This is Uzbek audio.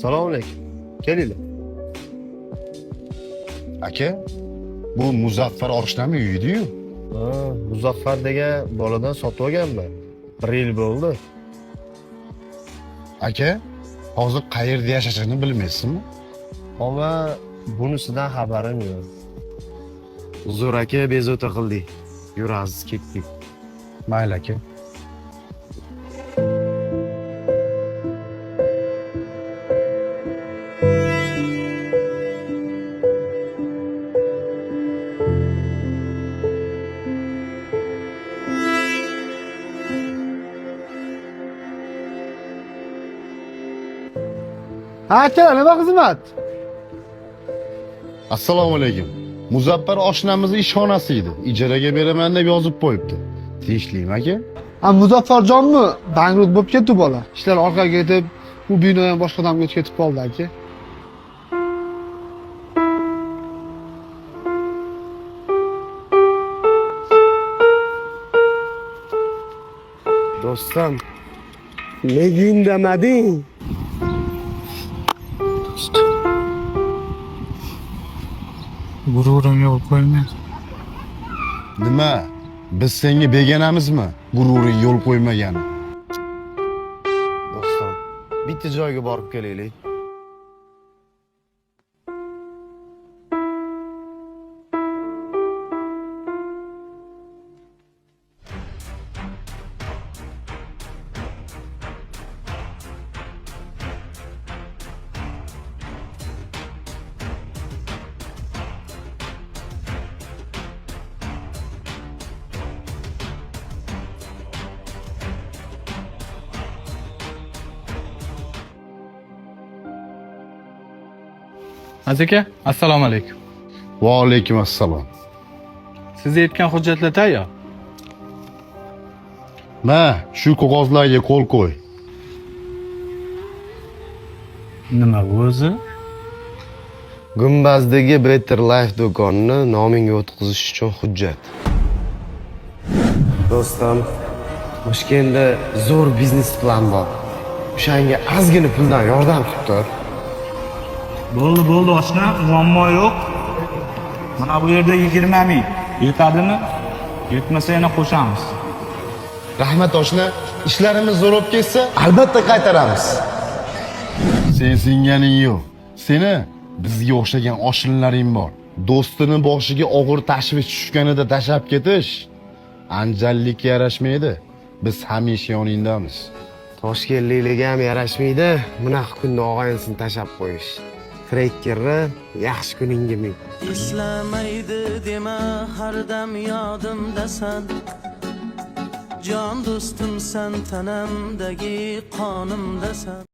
Assalomu alaykum. Kelinglar. Aka, bu Muzaffar oshnami uydi-yu. Ha, Muzaffar degan boladan sotib olganman. 1 yil bo'ldi. Aka, hozir qayerda yashashini bilmaysizmi? Ama bunisidan xabarim yo'q. Uzr aka, bezovta qildik. Yur aziz ketdik. Mayli aka. Aka, nima xizmat? Assalomu alaykum. Muzaffar oshnamiz ishxonasi edi. Ijaraga beraman deb yozib qo'yibdi. Tegishlimi aka? Muzaffarjonmi? Bankrot bo'lib ketdi bola. Ishlar orqaga ketib, bu bino ham boshqa odamga o'tib ketib qoldi aka. Do'stim, nega indamading? Gururim yo'l qo'yma. Nima? Biz senga begonamizmi? Gururing yo'l qo'ymagani. Do'stim, bitta joyga borib kelaylik. Azaka, assalomu alaykum. Va alaykum assalom. Sizga aytgan hujjatlar tayyor. Ma, shu qog'ozlarga qo'l qo'y. Nima bu o'zi? Gumbazdagi Better Life do'konini nomingga o'tkazish uchun hujjat. Do'stim, Toshkentda zo'r biznes plan bor. O'shanga ozgina puldan yordam qilib tur. Bo'ldi oshna, muammo yo'q. Mana bu yerda 20 ming. Yetadimi? Yetmasa yana qo'shamiz. Rahmat oshna, ishlarimiz zo'r bo'lib ketsa, albatta qaytaramiz. Sen singaning yo'q. Seni bizga o'xshagan oshnalaring bor. Do'stini boshiga og'ir tashvish tushganida tashab ketish anjallikka yarashmaydi. Biz hamisha yoningdamiz. Toshkentliklarga ham yarashmaydi. Bunaqa kunda og'ayinsini tashab qo'yish. Trekkerni yaxshi kuningga ming. Eslamaydi dema har dam yodimdasan. Jon do'stimsan, tanamdagi qonimdasan.